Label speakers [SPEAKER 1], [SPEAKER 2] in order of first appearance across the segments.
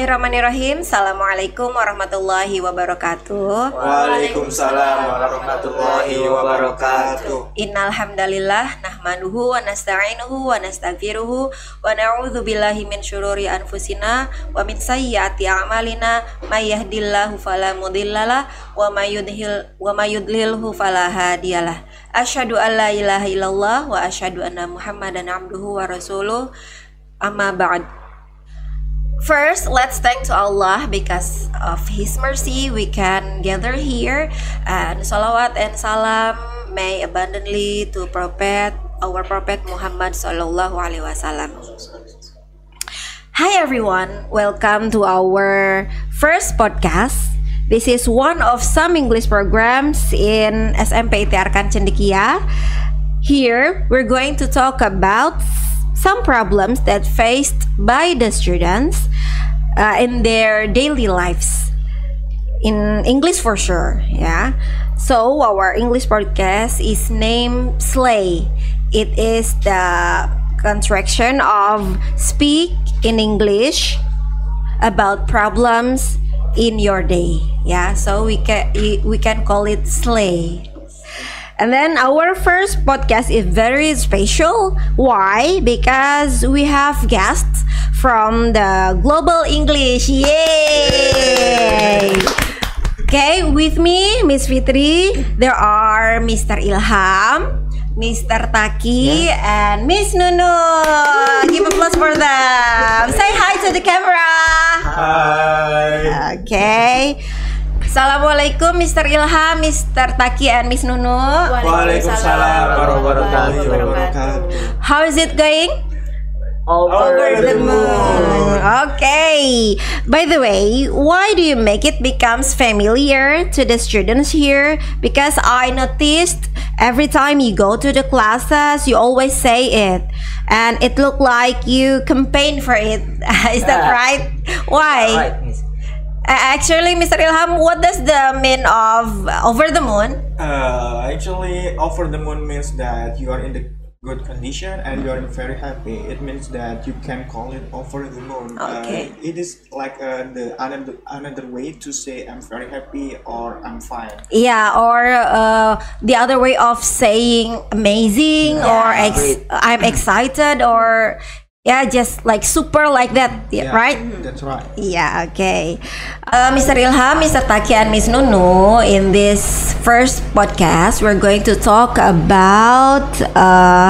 [SPEAKER 1] Bismillahirrahmanirrahim. Assalamualaikum warahmatullahi wabarakatuh.
[SPEAKER 2] Waalaikumsalam warahmatullahi wabarakatuh.
[SPEAKER 1] Innal hamdalillah nahmaduhu wa nasta'inuhu wa nastaghfiruhu wa na'udzu billahi min syururi anfusina wa min sayyiati a'malina may yahdihillahu fala mudhillalah wa may yudlilhu fala hadiyalah. Asyhadu an la ilaha illallah wa asyhadu anna Muhammadan abduhu wa rasuluh. Amma ba'd. First, let's thank to Allah because of His mercy we can gather here, and salawat and salam may abundantly to our Prophet Muhammad sallallahu alaihi wasallam. Hi everyone, welcome to our first podcast. This is one of some English programs in Smpit Arkan Cendekia. Here, we're going to talk about some problems that faced by the students in their daily lives in English for sure. Yeah, so our English podcast is named Slay. It is the contraction of speak in English about problems in your day. Yeah, so we can call it Slay. And then our first podcast is very special. Why? Because we have guests from the Global English. Yay! Okay, with me, Miss Fitri, there are Mr. Ilham, Mr. Taki, and Miss Nunu. Give applause for them. Say hi to the camera.
[SPEAKER 2] Hi.
[SPEAKER 1] Okay. Assalamualaikum Mr. Ilham, Mr. Taki, and Miss Nunu.
[SPEAKER 2] Waalaikumsalam warahmatullahi wabarakatuh.
[SPEAKER 1] How is it going?
[SPEAKER 2] Over the moon.
[SPEAKER 1] Okay. By the way, why do you make it becomes familiar to the students here? Because I noticed every time you go to the classes, you always say it, and it looked like you campaign for it. Is that right? Why?
[SPEAKER 3] Right, miss.
[SPEAKER 1] Actually, Mr. Ilham, what does the mean of over the moon?
[SPEAKER 2] Actually, over the moon means that you are in the good condition and you are very happy. It means that you can call it over the moon.
[SPEAKER 1] Okay.
[SPEAKER 2] It is like the another way to say I'm very happy or I'm fine.
[SPEAKER 1] Yeah, or the other way of saying amazing or
[SPEAKER 3] great.
[SPEAKER 1] I'm excited or yeah, just like super like that, yeah, right?
[SPEAKER 2] That's right.
[SPEAKER 1] Yeah, okay. Mr. Ilham, Mr. Taki, and Miss Nunu, in this first podcast, we're going to talk about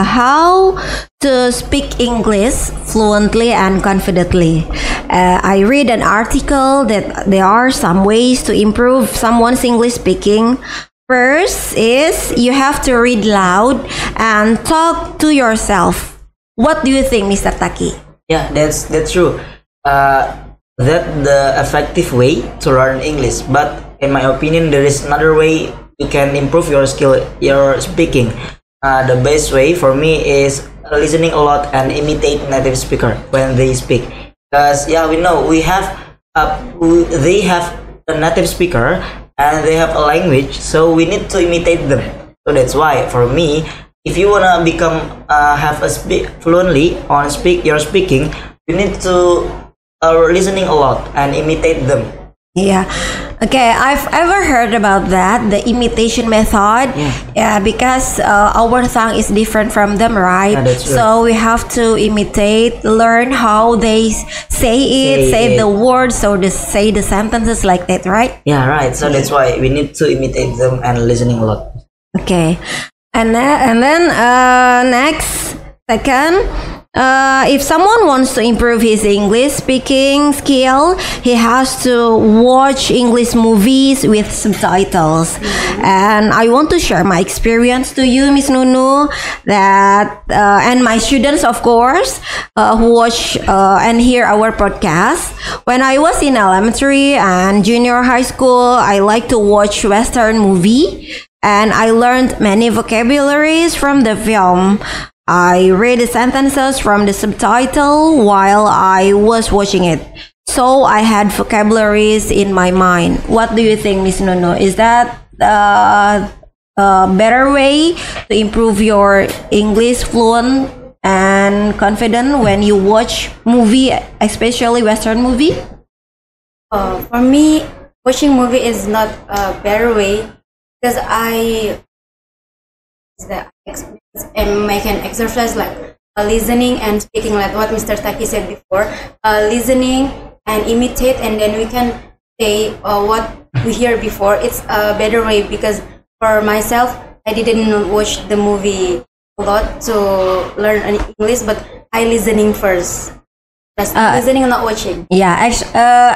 [SPEAKER 1] how to speak English fluently and confidently. I read an article that there are some ways to improve someone's English speaking. First is you have to read loud and talk to yourself. What do you think, Mr. Taki?
[SPEAKER 3] Yeah, that's true. That the effective way to learn English. But in my opinion, there is another way you can improve your skill, your speaking. The best way for me is listening a lot and imitate native speaker when they speak. Because yeah, we know they have a native speaker and they have a language, so we need to imitate them. So that's why for me, if you wanna become have a speak fluently on your speaking, you need to listening a lot and imitate them.
[SPEAKER 1] Yeah, okay. I've ever heard about that, the imitation method. Yeah, because our tongue is different from them, right?
[SPEAKER 3] Yeah, that's right.
[SPEAKER 1] So we have to imitate, learn how they say the words, so they say the sentences like that, right?
[SPEAKER 3] Yeah, right. So that's why we need to imitate them and listening a lot.
[SPEAKER 1] Okay. And then next, second, if someone wants to improve his English speaking skill, he has to watch English movies with subtitles. And I want to share my experience to you, Miss Nunu, that and my students, of course, who watch and hear our podcast. When I was in elementary and junior high school, I like to watch Western movie. And I learned many vocabularies from the film. I read the sentences from the subtitle while I was watching it. So I had vocabularies in my mind. What do you think, Miss Nunu? Is that a better way to improve your English fluent and confident when you watch movie, especially Western movie?
[SPEAKER 4] For me, watching movie is not a better way because I make an exercise like listening and speaking, like what Mr. Taki said before. Listening and imitate, and then we can say what we hear before. It's a better way because for myself, I didn't watch the movie a lot to learn English, but I listening first. Just listening, not watching.
[SPEAKER 1] Yeah,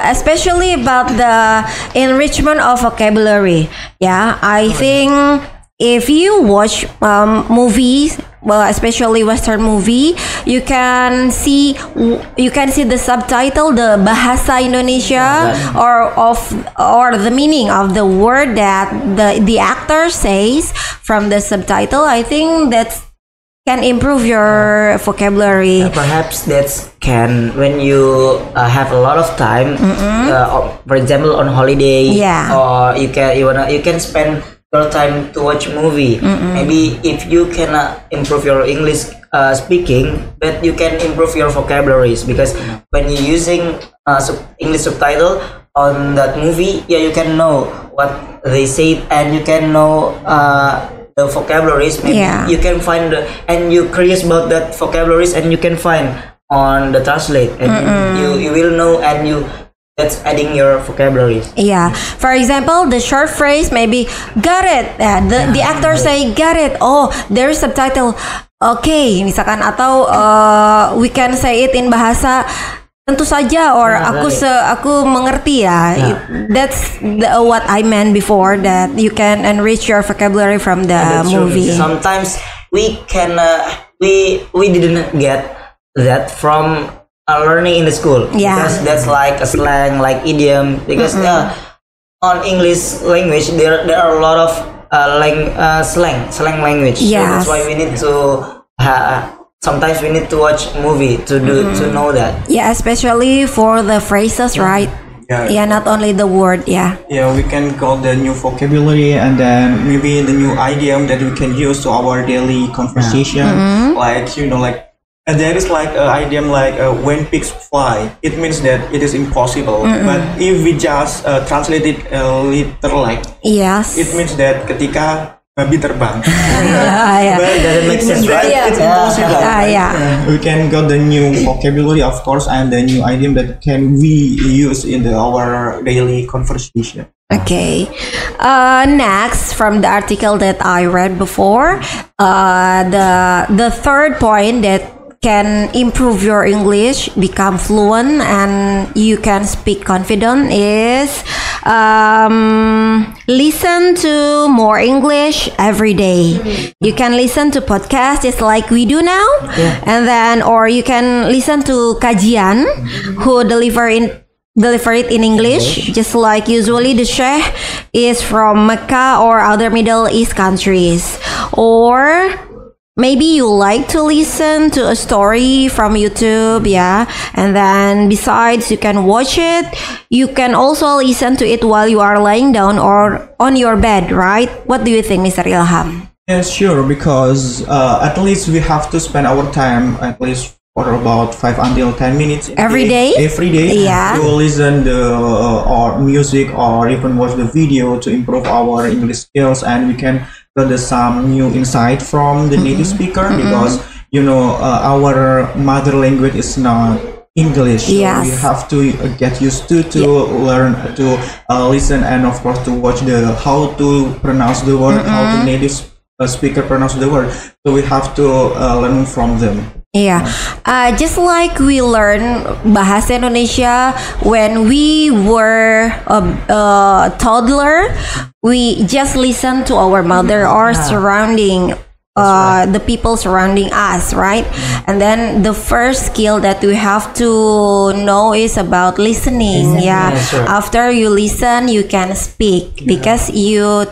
[SPEAKER 1] especially about the enrichment of vocabulary. Yeah, I think if you watch movies, well, especially Western movie, you can see the subtitle, the bahasa Indonesia, or the meaning of the word that the actor says from the subtitle. I think that's can improve your vocabulary.
[SPEAKER 3] Perhaps that's can when you have a lot of time, for example on holiday,
[SPEAKER 1] Yeah.
[SPEAKER 3] or you can spend your time to watch movie. Maybe if you cannot improve your English speaking, but you can improve your vocabularies, because when you're using English subtitle on that movie, yeah, you can know what they say and you can know the vocabularies. Maybe
[SPEAKER 1] Yeah.
[SPEAKER 3] you can find and you curious about that vocabularies, and you can find on the translate, and you will know, and that's adding your vocabularies.
[SPEAKER 1] Yeah. For example, the short phrase maybe got it. The actor say got it. Oh, there is subtitle. Okay, misalkan, atau we can say it in bahasa tentu saja, or aku mengerti ya. That's what I meant before, that you can enrich your vocabulary from the
[SPEAKER 3] That's true.
[SPEAKER 1] movie.
[SPEAKER 3] Sometimes we can we didn't get that from learning in the school.
[SPEAKER 1] Yeah.
[SPEAKER 3] Because that's like a slang, like idiom. Because on English language there are a lot of slang language. So
[SPEAKER 1] Yes.
[SPEAKER 3] that's why we need to sometimes we need to watch movie to know that.
[SPEAKER 1] Yeah, especially for the phrases, right? Yeah, not only the word. Yeah.
[SPEAKER 2] Yeah, we can call the new vocabulary, and then maybe the new idiom that we can use to our daily conversation. Like, there is like an idiom like when pigs fly. It means that it is impossible. But if we just translate it literal, like,
[SPEAKER 1] Yes.
[SPEAKER 2] it means that ketika babi terbang.
[SPEAKER 1] Yeah.
[SPEAKER 2] But
[SPEAKER 3] Doesn't make sense, right?
[SPEAKER 2] It's impossible.
[SPEAKER 1] Yeah.
[SPEAKER 2] We can got the new vocabulary, of course, and the new idiom that can we use in our daily conversation.
[SPEAKER 1] Okay. Next, from the article that I read before, the third point that can improve your English, become fluent, and you can speak confident is listen to more English every day. You can listen to podcasts just like we do now, and then, or you can listen to kajian who deliver it in English, just like usually the sheikh is from Mecca or other Middle East countries. Or maybe you like to listen to a story from YouTube, yeah, and then besides you can watch it, you can also listen to it while you are lying down or on your bed, right? What do you think, Mr. Ilham?
[SPEAKER 2] Yes, sure, because at least we have to spend our time at least for about 5 until 10 minutes
[SPEAKER 1] Every day?
[SPEAKER 2] Every day,
[SPEAKER 1] Yeah.
[SPEAKER 2] to listen or music, or even watch the video to improve our English skills, and we can get some new insight from the native speaker, because our mother language is not English. So
[SPEAKER 1] Yes.
[SPEAKER 2] we have to get used to learn to listen, and of course to watch how to pronounce the word, how the native speaker pronounce the word. So we have to learn from them.
[SPEAKER 1] Yeah, just like we learn bahasa Indonesia when we were a toddler, we just listen to our mother or surrounding the people surrounding us, right? And then the first skill that we have to know is about listening. Yeah,
[SPEAKER 3] sure.
[SPEAKER 1] After you listen, you can speak because you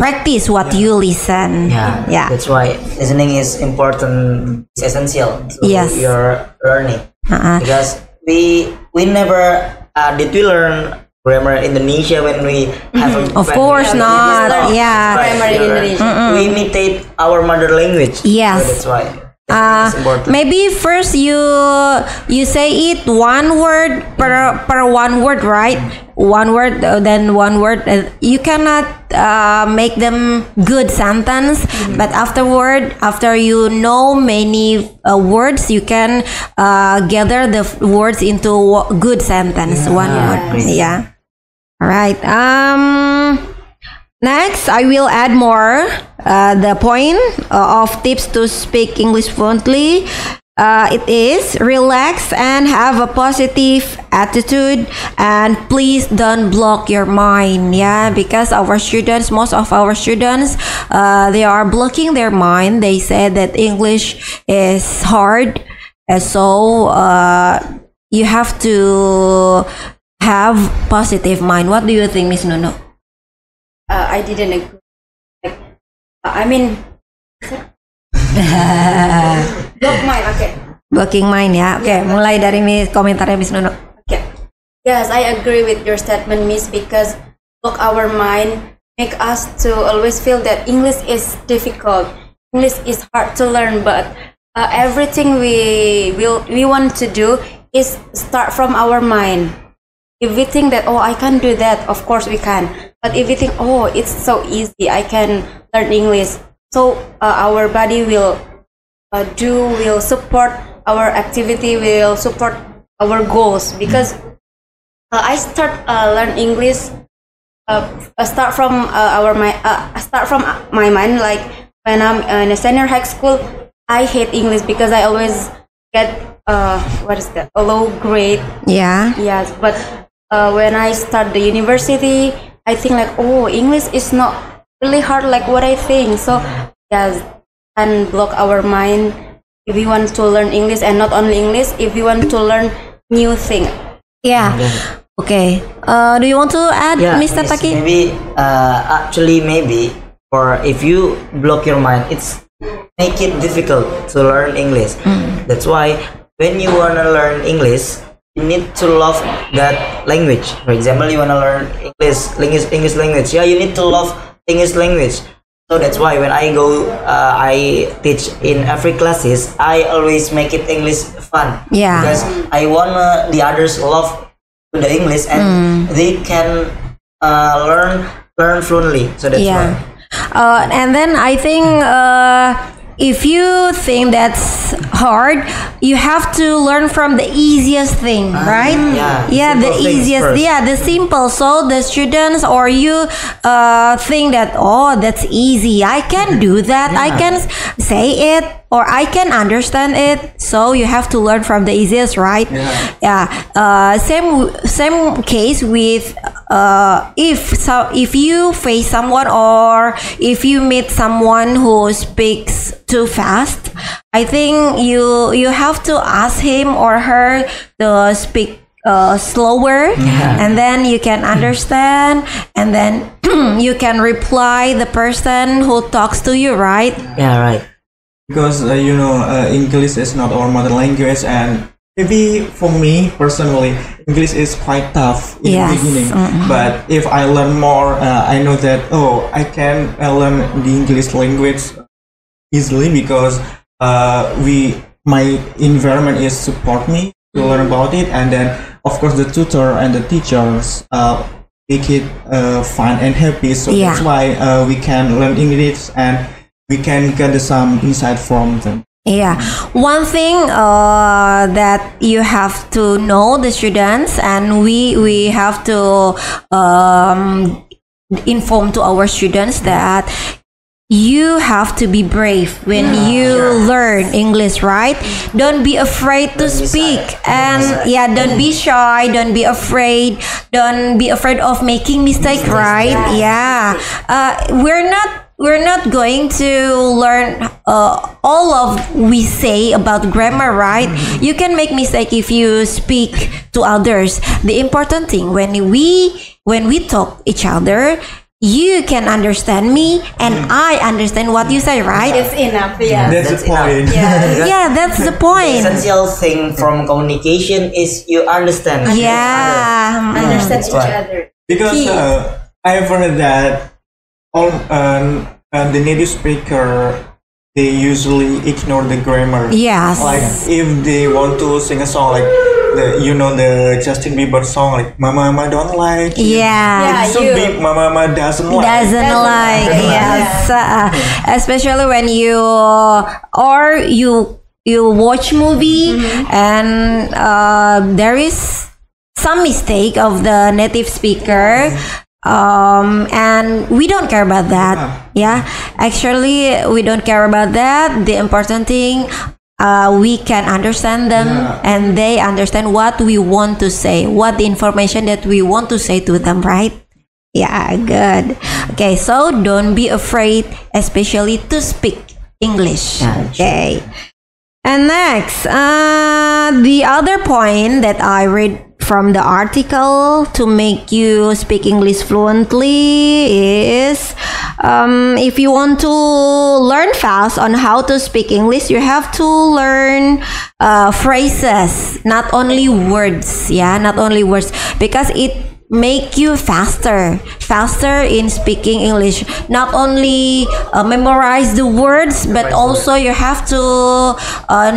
[SPEAKER 1] practice what you listen. Yeah.
[SPEAKER 3] That's why listening is important. It's essential to
[SPEAKER 1] Yes.
[SPEAKER 3] your learning.
[SPEAKER 1] Uh-uh.
[SPEAKER 3] Because we never did we learn grammar Indonesia when we have
[SPEAKER 1] Of course not.
[SPEAKER 3] No.
[SPEAKER 1] Yeah.
[SPEAKER 4] Grammar in Indonesia.
[SPEAKER 3] We imitate our mother language.
[SPEAKER 1] Yes.
[SPEAKER 3] So that's why It's important.
[SPEAKER 1] Maybe first you say it one word per one word, right? One word, then one word. You cannot make them good sentence, but afterward, after you know many words, you can gather the words into good sentence. One word.
[SPEAKER 3] great.
[SPEAKER 1] Yeah. All right. Next, I will add more the point of tips to speak English fluently. It is relax and have a positive attitude, and please don't block your mind. Yeah, because our students, most of our students, they are blocking their mind. They say that English is hard, so you have to have positive mind. What do you think, Miss Nuno?
[SPEAKER 4] I didn't agree. Like, I mean, block mine. Okay.
[SPEAKER 1] Blocking mind ya. Oke, mulai dari komentarnya Miss Nuno.
[SPEAKER 4] Okay. Yes, I agree with your statement, Miss, because block our mind make us to always feel that English is difficult. English is hard to learn, but everything we want to do is start from our mind. If we think that, oh, I can do that, of course we can. But if we think, oh, it's so easy, I can learn English. So our body will support our activity, will support our goals. Because I start learn English, start from my mind. Like when I'm in a senior high school, I hate English because I always get what is that, a low grade.
[SPEAKER 1] Yeah.
[SPEAKER 4] Yes, but when I start the university, I think like, oh, English is not really hard like what I think. So yes, and block our mind if we want to learn English, and not only English, if we want to learn new thing.
[SPEAKER 1] Yeah. Okay. Do you want to add, Mr.
[SPEAKER 3] Miss,
[SPEAKER 1] Taki?
[SPEAKER 3] maybe maybe, or if you block your mind, it's make it difficult to learn English. That's why when you wanna learn English, you need to love that language. For example, you wanna learn English language. Yeah, you need to love English language. So that's why when I go, I teach in every classes, I always make it English fun.
[SPEAKER 1] Yeah.
[SPEAKER 3] Because I want the others love the English, and they can learn fluently. So that's why.
[SPEAKER 1] And then I think if you think that's hard, you have to learn from the easiest thing, right?
[SPEAKER 3] Yeah,
[SPEAKER 1] the
[SPEAKER 3] simple things
[SPEAKER 1] easiest.
[SPEAKER 3] first.
[SPEAKER 1] Yeah, the simple. So the students or you think that, oh, that's easy. I can do that. I can say it, or I can understand it. So you have to learn from the easiest, right? Same case with if you face someone, or if you meet someone who speaks too fast, I think you have to ask him or her to speak slower, and then you can understand, and then you can reply the person who talks to you, right?
[SPEAKER 3] Yeah, right.
[SPEAKER 2] Because English is not our mother language, and maybe for me personally, English is quite tough in the beginning. But if I learn more, I know that I can learn the English language easily, because my environment is support me to learn about it, and then of course the tutor and the teachers make it fun and happy. So that's why we can learn English, and we can get some insight from them.
[SPEAKER 1] Yeah, one thing that you have to know, the students, and we have to inform to our students that you have to be brave when you learn English, right? Don't be afraid to speak, and don't be shy, don't be afraid of making mistake, right? We're not going to learn all of we say about grammar, right? You can make mistake if you speak to others. The important thing, when we talk each other, you can understand me, and I understand what you say, right?
[SPEAKER 4] It's enough. Yeah.
[SPEAKER 2] That's the point.
[SPEAKER 1] That's the point.
[SPEAKER 3] The essential thing from communication is you understand.
[SPEAKER 4] Understand each other.
[SPEAKER 2] Because I've heard that all the native speaker they usually ignore the grammar.
[SPEAKER 1] Yes.
[SPEAKER 2] Like if they want to sing a song like the Justin Bieber song like Mama don't like it.
[SPEAKER 1] Yeah.
[SPEAKER 2] It's so
[SPEAKER 4] you.
[SPEAKER 2] big Mama doesn't like.
[SPEAKER 1] Doesn't like, yes. Especially when you or you watch movie and there is some mistake of the native speaker, and we don't care about that. Yeah, actually we don't care about that. The important thing, we can understand them and they understand what we want to say, what the information that we want to say to them, right? Yeah, good. Okay, so don't be afraid, especially to speak English. Okay. And next, the other point that I read from the article to make you speak English fluently is, if you want to learn fast on how to speak English, you have to learn phrases, not only words. Yeah, not only words, because it make you faster in speaking English. Not only memorize the words, but also you have to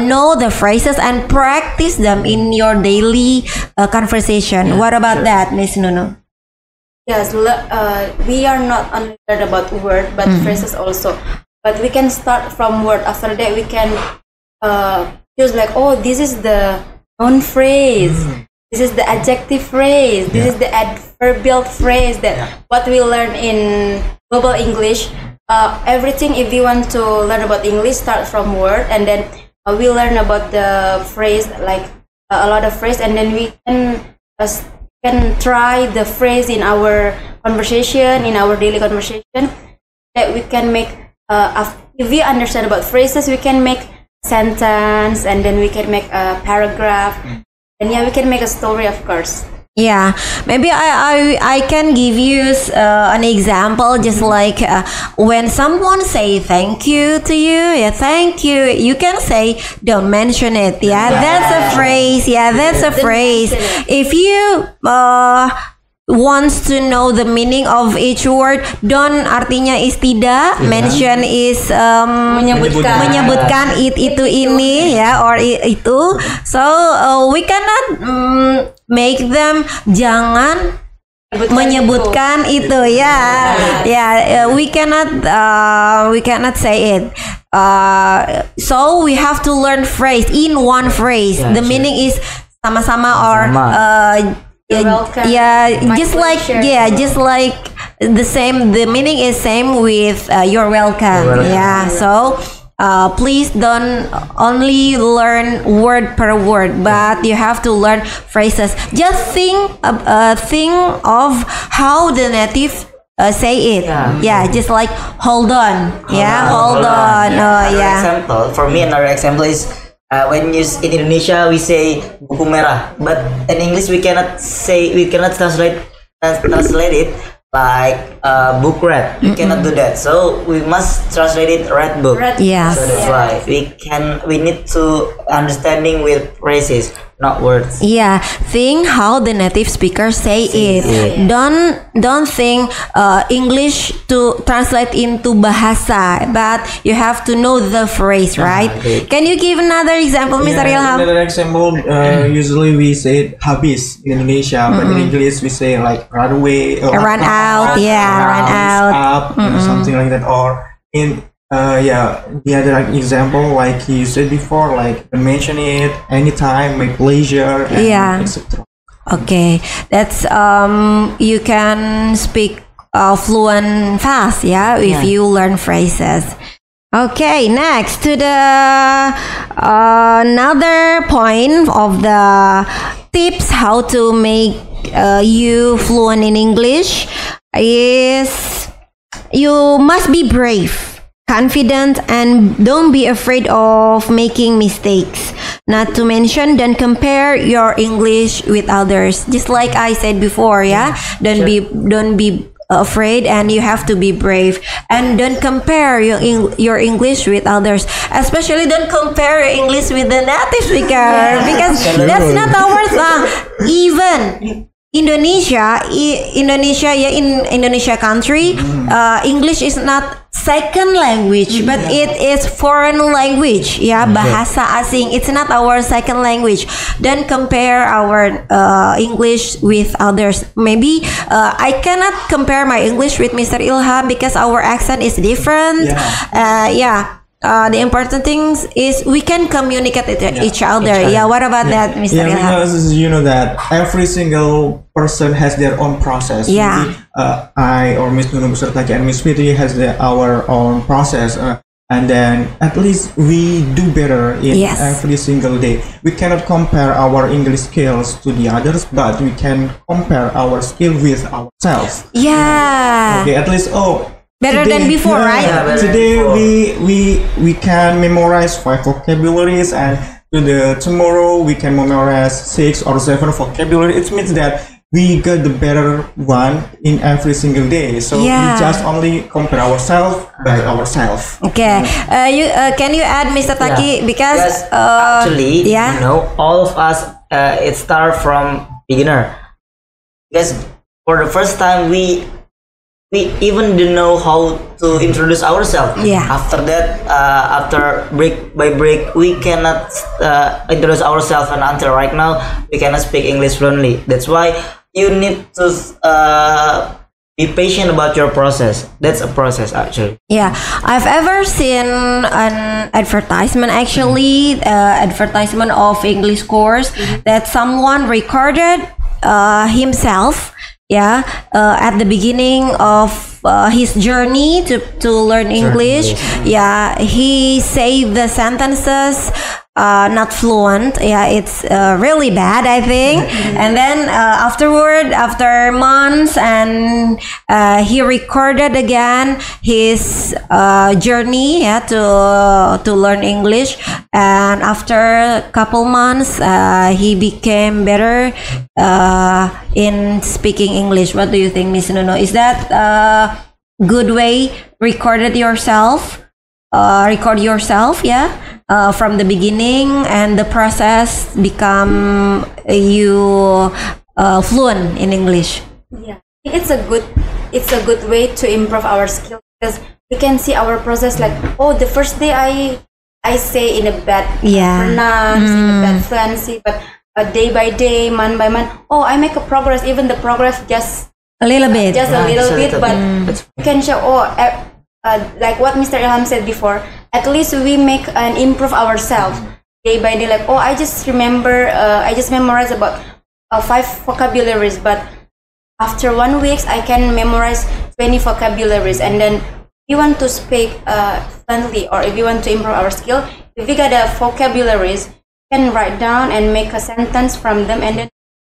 [SPEAKER 1] know the phrases and practice them in your daily conversation. What about that, Miss Nuno?
[SPEAKER 4] Yes, we are not only learn about word but phrases also. But we can start from word. After that, we can choose like, oh, this is the noun phrase. This is the adjective phrase. This is the adverbial phrase. That what we learn in global English. Everything, if we want to learn about English, start from word, and then we learn about the phrase, like a lot of phrase, and then we can try the phrase in our conversation, in our daily conversation. That we can make. If we understand about phrases, we can make sentence, and then we can make a paragraph. And yeah, we can make a story, of course.
[SPEAKER 1] Yeah, maybe I can give you an example, just like when someone say thank you to you, yeah, thank you, you can say don't mention it. Yeah, that's a phrase. Yeah, that's a phrase. If you wants to know the meaning of each word, don't artinya is tidak, mention is menyebutkan itu ini, ya, or itu. So we cannot make them jangan menyebutkan itu, ya, we cannot say it. So we have to learn phrase in one phrase. The meaning is sama-sama or just like the same. The meaning is same with you're welcome. Yeah. So please don't only learn word per word, but you have to learn phrases. Just think of how the native say it. Yeah, just like hold on. Hold on. Oh, yeah.
[SPEAKER 3] Example for me, another example is. When in Indonesia we say buku merah, but in English we cannot translate it like book red. We cannot do that. So we must translate it red book.
[SPEAKER 1] Yes.
[SPEAKER 3] So that's why we need to understanding with phrases, not words.
[SPEAKER 1] Yeah, think how the native speakers say it. Don't think English to translate into bahasa, but you have to know the phrase, right? Can you give another example, Mr. Ilham?
[SPEAKER 2] Another example, usually we say habis in Indonesia, but in English we say like run away, or
[SPEAKER 1] Run out, run out.
[SPEAKER 2] Up, something like that. Or in the other example, like you said before, like mention it anytime, my pleasure, and etc.
[SPEAKER 1] Okay, that's you can speak fluent fast, if you learn phrases. Okay, next to the another point of the tips how to make you fluent in English is you must be brave, confident, and don't be afraid of making mistakes. Not to mention, don't compare your English with others. Just like I said before, don't be afraid, and you have to be brave, and don't compare your English with others. Especially don't compare your English with the native speaker, because that's not our even Indonesia, in Indonesia country, English is not second language, but it is foreign language, ya, bahasa asing. It's not our second language. Then compare our English with others. Maybe I cannot compare my English with Mr. Ilham because our accent is different. The important thing is we can communicate with each other. Yeah, what about that, Mr. Ilham?
[SPEAKER 2] Because you know that every single person has their own process.
[SPEAKER 1] Yeah.
[SPEAKER 2] Maybe, I or Miss Nunu Beserta and Miss Fitri has our own process. And then at least we do better in every single day. We cannot compare our English skills to the others, but we can compare our skill with ourselves.
[SPEAKER 1] Yeah.
[SPEAKER 2] Okay, at least
[SPEAKER 1] better
[SPEAKER 2] today,
[SPEAKER 1] than before, right?
[SPEAKER 2] Today we can memorize 5 vocabularies, and tomorrow we can memorize 6 or 7 vocabulary. It means that we got the better one in every single day. So we just only compare ourselves by ourselves.
[SPEAKER 1] Okay. Can you add, Mr. Taki? Because
[SPEAKER 3] actually, you know, all of us it start from beginner. Because for the first time we even didn't know how to introduce ourselves. After that, after break by break, we cannot introduce ourselves, and until right now, we cannot speak English fluently. That's why you need to be patient about your process. That's a process, actually.
[SPEAKER 1] Yeah, I've ever seen an advertisement, actually, advertisement of English course that someone recorded himself. At the beginning of his journey to learn English. He saved the sentences not fluent. It's really bad, I think. And then after months, and he recorded again his journey to learn English. And after a couple months, he became better in speaking English. What do you think, Miss Nuno? Is that a good way? Record yourself, from the beginning, and the process become you fluent in English.
[SPEAKER 4] Yeah, it's a good way to improve our skills, because we can see our process. Like, the first day I say in a bad pronounce, in a bad fluency, but day by day, month by month, I make a progress. Even the progress just
[SPEAKER 1] a little bit,
[SPEAKER 4] but we can show like what Mr. Ilham said before. At least we make and improve ourselves day by day. Like, I just remember, I just memorize about 5 vocabularies, but after 1 week I can memorize 20 vocabularies. And then if you want to speak fluently, or if you want to improve our skill, if we got a vocabularies, you can write down and make a sentence from them, and then you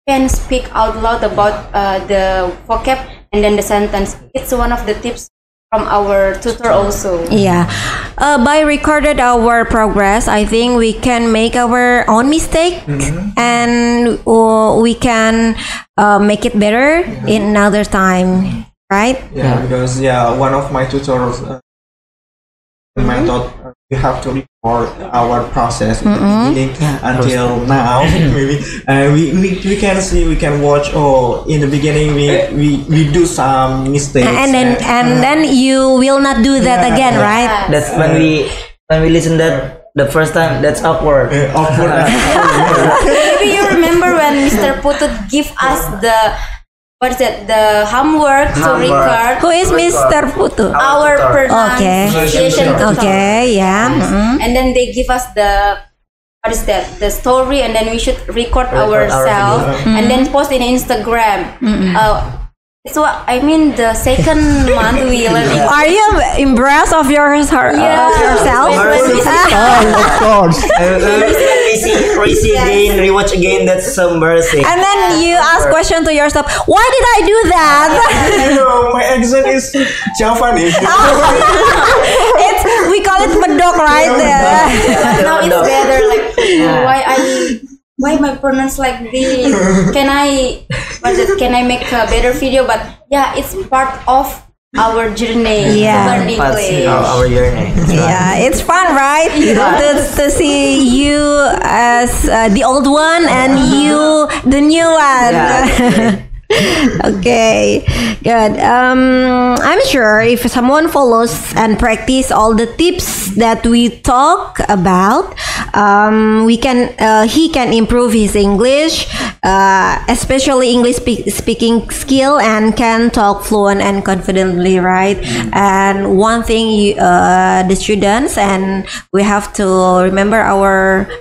[SPEAKER 4] can speak out loud about the vocab and then the sentence. It's one of the tips from our tutor also.
[SPEAKER 1] By recorded our progress, I think we can make our own mistake, and we can make it better in another time, right?
[SPEAKER 2] Because one of my tutors my thought, we have to record our process in the beginning until now. Maybe we can see, we can watch. In the beginning we do some mistakes,
[SPEAKER 1] and then you will not do that again, right?
[SPEAKER 3] That's when we listen that the first time. That's awkward.
[SPEAKER 4] Maybe you remember when Mr. Putut give us the homework to record.
[SPEAKER 1] Who is Mr. Putu?
[SPEAKER 4] Our pronunciation.
[SPEAKER 1] Okay,
[SPEAKER 4] And then they give us the story, and then we should record ourselves and then post in Instagram. So I mean, the second month we learn.
[SPEAKER 1] Are you embarrassed of yourself?
[SPEAKER 2] Of course.
[SPEAKER 3] We see again, rewatch again. That's so embarrassing.
[SPEAKER 1] And then you ask question to yourself, why did I do that?
[SPEAKER 2] My accent is Javanese.
[SPEAKER 1] We call it medok, right?
[SPEAKER 4] Now it's better. Like, why my pronounce like this? Can I make a better video? But it's part of our journey to learn English.
[SPEAKER 3] Our journey.
[SPEAKER 1] It's fun, right? To see you as the old one and you the new one. Okay. Good. I'm sure if someone follows and practice all the tips that we talk about, he can improve his English, especially English speaking skill, and can talk fluent and confidently, right? And one thing, the students, and we have to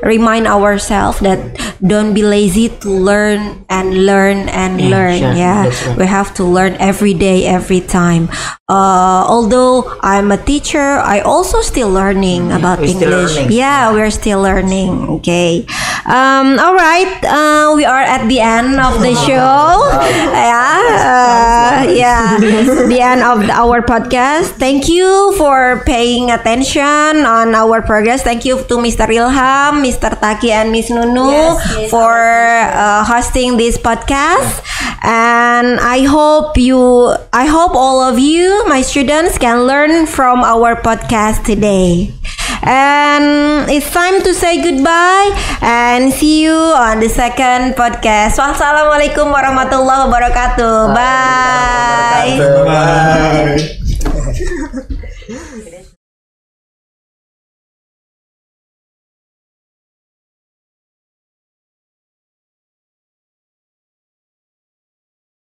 [SPEAKER 1] remind ourselves that don't be lazy to learn and learn and learn.
[SPEAKER 3] Sure.
[SPEAKER 1] Yeah,
[SPEAKER 3] That's right.
[SPEAKER 1] we have to learn every day, every time. Although I'm a teacher, I also still learning about
[SPEAKER 3] We're still
[SPEAKER 1] English.
[SPEAKER 3] learning.
[SPEAKER 1] Yeah, we're still learning. Okay. All right. We are at the end of the show. Yeah. The end of our podcast. Thank you for paying attention on our progress. Thank you to Mr. Ilham, Mr. Taki, and Miss Nunu
[SPEAKER 4] Yes,
[SPEAKER 1] for hosting this podcast. And I hope all of you, my students, can learn from our podcast today. And it's time to say goodbye and see you on the second podcast. Wassalamualaikum warahmatullahi wabarakatuh. Bye.
[SPEAKER 2] Bye.